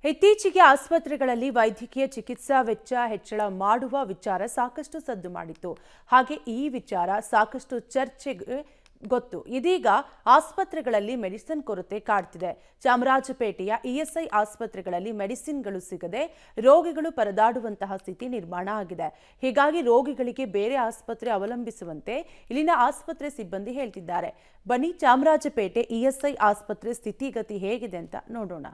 ಇತ್ತೀಚೆಗೆ ಆಸ್ಪತ್ರೆಗಳಲ್ಲಿ ವೈದ್ಯಕೀಯ ಚಿಕಿತ್ಸಾ ವೆಚ್ಚ ಹೆಚ್ಚಳ ಮಾಡುವ ವಿಚಾರ ಸಾಕಷ್ಟು ಸದ್ದು ಮಾಡಿತ್ತು. ಹಾಗೆ ಈ ವಿಚಾರ ಸಾಕಷ್ಟು ಚರ್ಚೆಗೆ ಗೊತ್ತು. ಇದೀಗ ಆಸ್ಪತ್ರೆಗಳಲ್ಲಿ ಮೆಡಿಸಿನ್ ಕೊರತೆ ಕಾಡ್ತಿದೆ. ಚಾಮರಾಜಪೇಟೆಯ ಇಎಸ್ಐ ಆಸ್ಪತ್ರೆಗಳಲ್ಲಿ ಮೆಡಿಸಿನ್ಗಳು ಸಿಗದೆ ರೋಗಿಗಳು ಪರದಾಡುವಂತಹ ಸ್ಥಿತಿ ನಿರ್ಮಾಣ ಆಗಿದೆ. ಹೀಗಾಗಿ ರೋಗಿಗಳಿಗೆ ಬೇರೆ ಆಸ್ಪತ್ರೆ ಅವಲಂಬಿಸುವಂತೆ ಇಲ್ಲಿನ ಆಸ್ಪತ್ರೆ ಸಿಬ್ಬಂದಿ ಹೇಳ್ತಿದ್ದಾರೆ. ಬನ್ನಿ ಚಾಮರಾಜಪೇಟೆ ಇಎಸ್ಐ ಆಸ್ಪತ್ರೆ ಸ್ಥಿತಿಗತಿ ಹೇಗಿದೆ ಅಂತ ನೋಡೋಣ.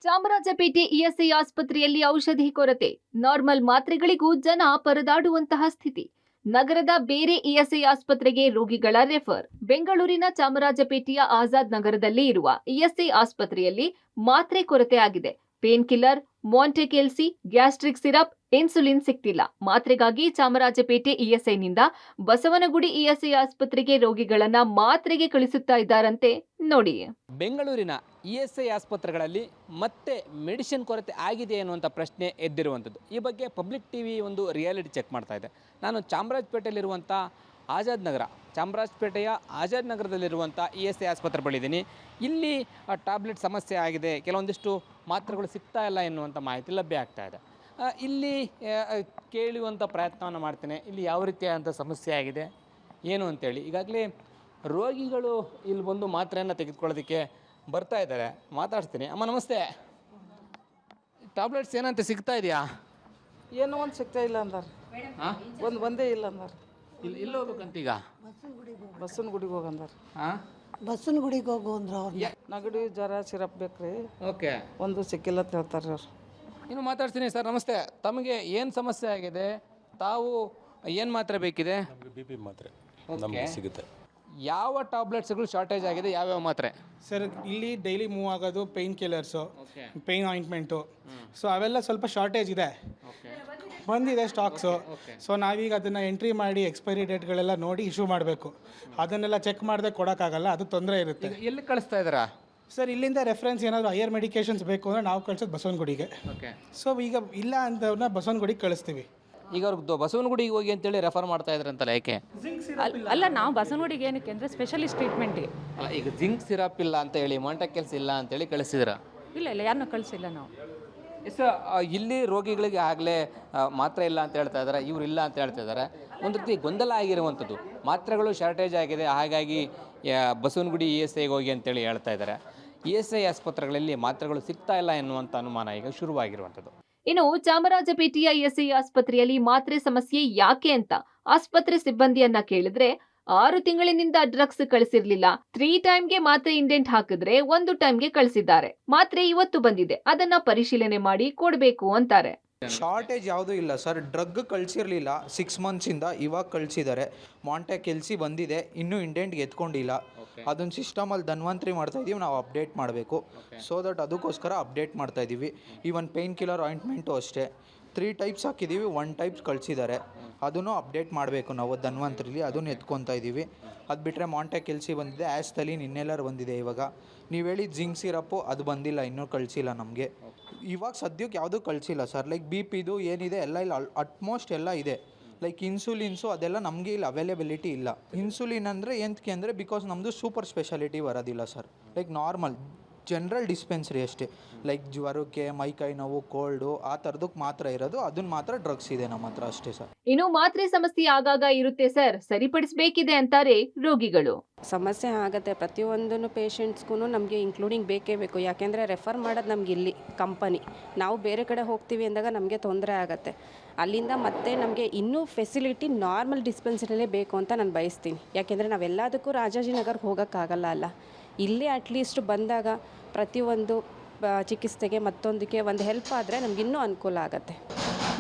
ಚಾಮರಾಜಪೇಟೆ ಇಎಸ್ಐ ಆಸ್ಪತ್ರೆಯಲ್ಲಿ ಔಷಧಿ ಕೊರತೆ, ನಾರ್ಮಲ್ ಮಾತ್ರೆಗಳಿಗೂ ಜನ ಪರದಾಡುವಂತಹ ಸ್ಥಿತಿ. ನಗರದ ಬೇರೆ ಇಎಸ್ಐ ಆಸ್ಪತ್ರೆಗೆ ರೋಗಿಗಳ ರೆಫರ್. ಬೆಂಗಳೂರಿನ ಚಾಮರಾಜಪೇಟೆಯ ಆಜಾದ್ ನಗರದಲ್ಲಿ ಇರುವ ಇಎಸ್ಐ ಆಸ್ಪತ್ರೆಯಲ್ಲಿ ಮಾತ್ರೆ ಕೊರತೆ ಆಗಿದೆ. Pain killer, Montek LC, gastric syrup, insulin ಸಿಗ್ತಿಲ್ಲ. ಮಾತ್ರೆಗಾಗಿ ಚಾಮರಾಜಪೇಟೆ ಇಎಸ್ಐನಿಂದ ಬಸವನಗುಡಿ ಇಎಸ್ಐ ಆಸ್ಪತ್ರೆಗೆ ರೋಗಿಗಳನ್ನ ಮಾತ್ರೆಗೆ ಕಳಿಸುತ್ತಾ ಇದ್ದಾರಂತೆ ನೋಡಿ. ಬೆಂಗಳೂರಿನ ಇಎಸ್ಐ ಆಸ್ಪತ್ರೆಗಳಲ್ಲಿ ಮತ್ತೆ ಮೆಡಿಸಿನ್ ಕೊರತೆ ಆಗಿದೆ ಅನ್ನುವಂಥ ಪ್ರಶ್ನೆ ಎದ್ದಿರುವಂಥದ್ದು. ಈ ಬಗ್ಗೆ ಪಬ್ಲಿಕ್ ಟಿವಿ ಒಂದು ರಿಯಾಲಿಟಿ ಚೆಕ್ ಮಾಡ್ತಾ ಇದೆ. ನಾನು ಚಾಮರಾಜಪೇಟೆಯಲ್ಲಿರುವಂಥ ಚಾಮರಾಜಪೇಟೆಯ ಆಜಾದ್ ನಗರದಲ್ಲಿರುವಂಥ ಇಎಸ್ಐ ಆಸ್ಪತ್ರೆ ಬಳಿದ್ದೀನಿ. ಇಲ್ಲಿ ಟ್ಯಾಬ್ಲೆಟ್ ಸಮಸ್ಯೆ ಆಗಿದೆ, ಕೆಲವೊಂದಿಷ್ಟು ಮಾತ್ರೆಗಳು ಸಿಗ್ತಾ ಇಲ್ಲ ಎನ್ನುವಂಥ ಮಾಹಿತಿ ಲಭ್ಯ ಆಗ್ತಾ ಇದೆ. ಇಲ್ಲಿ ಕೇಳುವಂಥ ಪ್ರಯತ್ನವನ್ನು ಮಾಡ್ತೇನೆ, ಇಲ್ಲಿ ಯಾವ ರೀತಿಯಾದಂಥ ಸಮಸ್ಯೆ ಆಗಿದೆ ಏನು ಅಂತೇಳಿ. ಈಗಾಗಲೇ ರೋಗಿಗಳು ಇಲ್ಲಿ ಬಂದು ಮಾತ್ರೆಯನ್ನು ತೆಗೆದುಕೊಳ್ಳೋದಕ್ಕೆ ಬರ್ತಾ ಇದ್ದಾರೆ. ಮಾತಾಡ್ತೀನಿ. ಅಮ್ಮ ನಮಸ್ತೆ. ಟ್ಯಾಬ್ಲೆಟ್ಸ್ ಏನಂತ ಸಿಗ್ತಾ ಇದೆಯಾ? ಏನೋ ಒಂದು ಸಿಗ್ತಾ ಇಲ್ಲ ಅಂದಾರೆ. ಒಂದೇ ಇಲ್ಲ ಅಂದಾರೆ. ಇಲ್ಲಿ ಹೋಗ್ಬೇಕಂತೀಗ ಬಸವನಗುಡಿಗೆ ಹೋಗಂದಾರೆ. ಬಸವನಗುಡಿಗೆ ಹೋಗು ಅಂದ್ರೆ ಅವ್ರು ನಗಡಿ ಜ್ವರ ಸಿರಪ್ ಬೇಕ್ರಿ. ಓಕೆ. ಒಂದು ಸಿಕ್ಕಿಲ್ಲ ಅಂತ ಹೇಳ್ತಾರೆ ಅವ್ರು. ಇನ್ನು ಮಾತಾಡ್ತೀನಿ. ಸರ್ ನಮಸ್ತೆ. ತಮಗೆ ಏನು ಸಮಸ್ಯೆ ಆಗಿದೆ? ತಾವು ಏನು ಮಾತ್ರೆ ಬೇಕಿದೆ? ಬಿ ಪಿ ಮಾತ್ರೆ ನಮಗೆ ಸಿಗುತ್ತೆ. ಯಾವ ಟ್ಯಾಬ್ಲೆಟ್ಸ್ಗಳು ಶಾರ್ಟೇಜ್ ಆಗಿದೆ? ಯಾವ್ಯಾವ ಮಾತ್ರೆ ಸರ್? ಇಲ್ಲಿ ಡೈಲಿ ಮೂವ್ ಆಗೋದು pain killers, pain ointment. So ಅವೆಲ್ಲ ಸ್ವಲ್ಪ ಶಾರ್ಟೇಜ್ ಇದೆ, ಬಂದಿದೆ ಸ್ಟಾಕ್ಸು. ಸೊ ನಾವೀಗ ಅದನ್ನು ಎಂಟ್ರಿ ಮಾಡಿ ಎಕ್ಸ್ಪೈರಿ ಡೇಟ್ಗಳೆಲ್ಲ ನೋಡಿ ಇಶ್ಯೂ ಮಾಡಬೇಕು. ಅದನ್ನೆಲ್ಲ ಚೆಕ್ ಮಾಡದೆ ಕೊಡೋಕ್ಕಾಗಲ್ಲ, ಅದು ತೊಂದರೆ ಇರುತ್ತೆ. ಎಲ್ಲಿ ಕಳಿಸ್ತಾ ಇದ್ದೀರಾ ಸರ್? ಇಲ್ಲಿಂದ ರೆಫರೆನ್ಸ್ ಏನಾದರೂ ಹೈಯರ್ ಮೆಡಿಕೇಷನ್ಸ್ ಬೇಕು ಅಂದರೆ ನಾವು ಕಳ್ಸೋದು ಬಸವನಗುಡಿಗೆ. ಸೊ ಈಗ ಇಲ್ಲ ಅಂತವ್ರನ್ನ ಬಸವನಗುಡಿಗೆ ಕಳಿಸ್ತೀವಿ. ಈಗ ಅವ್ರಿಗೆ ಬಸವನಗುಡಿಗೆ ಹೋಗಿ ಅಂತೇಳಿ ರೆಫರ್ ಮಾಡ್ತಾ ಇದ್ರಂತಲ್ಲ, ಯಾಕೆ? ಅಲ್ಲ, ನಾವು ಬಸವನಗುಡಿಗೆ ಏನಕ್ಕೆ ಅಂದರೆ ಸ್ಪೆಷಲಿಸ್ಟ್ ಟ್ರೀಟ್ಮೆಂಟಿಗೆ. ಅಲ್ಲ, ಈಗ ಜಿಂಕ್ ಸಿರಪ್ ಇಲ್ಲ ಅಂತೇಳಿ, ಮಾಂಟೆಕೆಲ್ಸ್ ಇಲ್ಲ ಅಂತೇಳಿ ಕಳಿಸಿದ್ರ? ಇಲ್ಲ, ಯಾರನ್ನೂ ಕಳಿಸಿಲ್ಲ ನಾವು. ಇಲ್ಲಿ ರೋಗಿಗಳಿಗೆ ಆಗಲೇ ಮಾತ್ರೆ ಇಲ್ಲ ಅಂತ ಹೇಳ್ತಾ ಇದ್ದಾರೆ, ಇವ್ರು ಇಲ್ಲ ಅಂತ ಹೇಳ್ತಾ ಇದ್ದಾರೆ. ಒಂದು ರೀತಿ ಗೊಂದಲ ಆಗಿರುವಂಥದ್ದು. ಮಾತ್ರೆಗಳು ಶಾರ್ಟೇಜ್ ಆಗಿದೆ, ಹಾಗಾಗಿ ಬಸವನಗುಡಿ ಇಎಸ್ಐಗೆ ಹೋಗಿ ಅಂತೇಳಿ ಹೇಳ್ತಾ ಇದ್ದಾರೆ. ಇಎಸ್ಐ ಆಸ್ಪತ್ರೆಗಳಲ್ಲಿ ಮಾತ್ರೆಗಳು ಸಿಗ್ತಾ ಇಲ್ಲ ಎನ್ನುವಂಥ ಅನುಮಾನ ಈಗ ಶುರುವಾಗಿರುವಂಥದ್ದು. ಇನ್ನು ಚಾಮರಾಜಪೇಟೆಯ ಇಎಸ್ಐ ಆಸ್ಪತ್ರೆಯಲ್ಲಿ ಮಾತ್ರೆ ಸಮಸ್ಯೆ ಯಾಕೆ ಅಂತ ಆಸ್ಪತ್ರೆ ಸಿಬ್ಬಂದಿಯನ್ನ ಕೇಳಿದ್ರೆ, 6 ತಿಂಗಳಿನಿಂದ ಡ್ರಗ್ಸ್ ಕಳಿಸಿರ್ಲಿಲ್ಲ. 3 ಟೈಮ್ಗೆ ಮಾತ್ರೆ ಇಂಡೆಂಟ್ ಹಾಕಿದ್ರೆ 1 ಟೈಮ್ಗೆ ಕಳಿಸಿದ್ದಾರೆ. ಮಾತ್ರೆ ಇವತ್ತು ಬಂದಿದೆ, ಅದನ್ನ ಪರಿಶೀಲನೆ ಮಾಡಿ ಕೊಡಬೇಕು ಅಂತಾರೆ. ಶಾರ್ಟೇಜ್ ಯಾವುದೂ ಇಲ್ಲ ಸರ್. ಡ್ರಗ್ ಕಳಿಸಿರಲಿಲ್ಲ 6 ಮಂತ್ಸಿಂದ, ಇವಾಗ ಕಳಿಸಿದ್ದಾರೆ. ಮಾಂಟೆಕೆಲ್ಸಿ ಬಂದಿದೆ, ಇನ್ನೂ ಇಂಡೆಂಟ್ಗೆ ಎತ್ಕೊಂಡಿಲ್ಲ. ಅದನ್ನು ಸಿಸ್ಟಮಲ್ಲಿ ಧನ್ವಂತರಿ ಮಾಡ್ತಾ ಇದ್ದೀವಿ, ನಾವು ಅಪ್ಡೇಟ್ ಮಾಡಬೇಕು. ಸೊ ದಟ್ ಅದಕ್ಕೋಸ್ಕರ ಅಪ್ಡೇಟ್ ಮಾಡ್ತಾ ಇದ್ದೀವಿ. ಈವನ್ ಪೇಯ್ನ್ ಕಿಲ್ಲರ್ ಆಯಿಂಟ್ಮೆಂಟು ಅಷ್ಟೇ 3 ಟೈಪ್ಸ್ ಹಾಕಿದ್ದೀವಿ, 1 ಟೈಪ್ಸ್ ಕಳಿಸಿದ್ದಾರೆ. ಅದನ್ನು ಅಪ್ಡೇಟ್ ಮಾಡಬೇಕು ನಾವು ಧನ್ವಂತರಿಲಿ, ಅದನ್ನು ಎತ್ಕೊತಾ ಇದ್ದೀವಿ. ಅದು ಬಿಟ್ಟರೆ ಮಾಂಟೆಕೆಲ್ಸಿ ಬಂದಿದೆ, ಆ್ಯಸ್ತಲಿನ್ ಇನ್ನೆಲ್ಲರ್ ಬಂದಿದೆ. ಇವಾಗ ನೀವು ಹೇಳಿ ಜಿಂಕ್ ಸಿರಪ್ಪು ಅದು ಬಂದಿಲ್ಲ, ಇನ್ನೂ ಕಳಿಸಿಲ್ಲ ನಮಗೆ. ಇವಾಗ ಸದ್ಯಕ್ಕೆ ಯಾವುದೂ ಕಳಿಸಿಲ್ಲ ಸರ್. ಲೈಕ್ ಬಿ ಪಿದು ಏನಿದೆ ಎಲ್ಲ ಇಲ್ಲ, ಅಟ್ಮೋಸ್ಟ್ ಎಲ್ಲ ಇದೆ. ಲೈಕ್ ಇನ್ಸುಲಿನ್ಸು ಅದೆಲ್ಲ ನಮಗೆ ಇಲ್ಲಿ ಅವೈಲೇಬಿಲಿಟಿ ಇಲ್ಲ. ಇನ್ಸುಲಿನ್ ಅಂದರೆ ಎಂತಕ್ಕೆ ಅಂದರೆ ಬಿಕಾಸ್ ನಮ್ಮದು ಸೂಪರ್ ಸ್ಪೆಷಾಲಿಟಿ ಬರೋದಿಲ್ಲ sir. Like normal general dispensary ಅಷ್ಟೇ. ಲೈಕ್ ಜ್ವರಕ್ಕೆ, ಮೈಕೈ ನೋವು, ಕೋಲ್ಡು ಆ ಥರದಕ್ಕೆ ಮಾತ್ರ ಇರೋದು. ಅದನ್ನ ಮಾತ್ರ ಡ್ರಗ್ಸ್ ಇದೆ ನಮ್ಮ ಹತ್ರ ಅಷ್ಟೇ ಸರ್. ಇನ್ನು ಮಾತ್ರೆ ಸಮಸ್ಯೆ ಆಗಾಗ ಇರುತ್ತೆ ಸರ್, ಸರಿಪಡಿಸಬೇಕಿದೆ ಅಂತಾರೆ ರೋಗಿಗಳು. ಸಮಸ್ಯೆ ಆಗುತ್ತೆ ಪ್ರತಿಯೊಂದನ್ನು ಪೇಷಂಟ್ಸ್ಗೂ ನಮಗೆ ಇನ್ಕ್ಲೂಡಿಂಗ್ ಬೇಕೇ ಬೇಕು. ಯಾಕೆಂದರೆ ರೆಫರ್ ಮಾಡೋದು ನಮ್ಗೆ ಇಲ್ಲಿ ಕಂಪನಿ. ನಾವು ಬೇರೆ ಕಡೆ ಹೋಗ್ತೀವಿ ಅಂದಾಗ ನಮಗೆ ತೊಂದರೆ ಆಗುತ್ತೆ. ಅಲ್ಲಿಂದ ಮತ್ತೆ ನಮಗೆ ಇನ್ನೂ ಫೆಸಿಲಿಟಿ ನಾರ್ಮಲ್ ಡಿಸ್ಪೆನ್ಸರಿಯಲ್ಲೇ ಬೇಕು ಅಂತ ನಾನು ಬಯಸ್ತೀನಿ. ಯಾಕೆಂದರೆ ನಾವೆಲ್ಲದಕ್ಕೂ ರಾಜಾಜಿನಗರ್ಗೆ ಹೋಗೋಕ್ಕಾಗಲ್ಲ ಅಲ್ಲ. ಇಲ್ಲೇ ಅಟ್ಲೀಸ್ಟ್ ಬಂದಾಗ ಪ್ರತಿಯೊಂದು ಚಿಕಿತ್ಸೆಗೆ ಮತ್ತೊಂದಕ್ಕೆ ಒಂದು ಹೆಲ್ಪ್ ಆದರೆ ನಮ್ಗೆ ಇನ್ನೂ ಅನುಕೂಲ ಆಗುತ್ತೆ.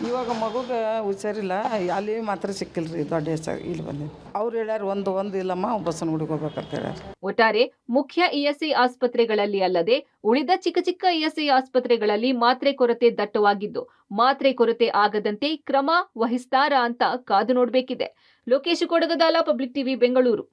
ಇವಾಗ ಮಗುಗೆ ಹುಷಾರಿಲ್ಲ, ಅಲ್ಲಿ ಮಾತ್ರ ಸಿಕ್ಕಿಲ್ಲ ರೀ. ದೊಡ್ಡ ಹೆಸರು ಇಲ್ಲಿ ಬಂದಿದ್ದು ಅವ್ರು ಹೇಳ್ಯಾರ ಒಂದು ಇಲ್ಲಮ್ಮ ಬಸವನಗುಡಿಗೆ ಹೋಗ್ಬೇಕಂತ ಹೇಳ್ಯಾರ. ಒಟ್ಟಾರೆ ಮುಖ್ಯ ಇಎಸ್ಐ ಆಸ್ಪತ್ರೆಗಳಲ್ಲಿ ಅಲ್ಲದೆ ಉಳಿದ ಚಿಕ್ಕ ಚಿಕ್ಕ ಇಎಸ್ಐ ಆಸ್ಪತ್ರೆಗಳಲ್ಲಿ ಮಾತ್ರೆ ಕೊರತೆ ದಟ್ಟವಾಗಿದ್ದು, ಮಾತ್ರೆ ಕೊರತೆ ಆಗದಂತೆ ಕ್ರಮ ವಹಿಸ್ತಾರಾ ಅಂತ ಕಾದು ನೋಡಬೇಕಿದೆ. Lokesh Kodagadala, public TV, Bengaluru.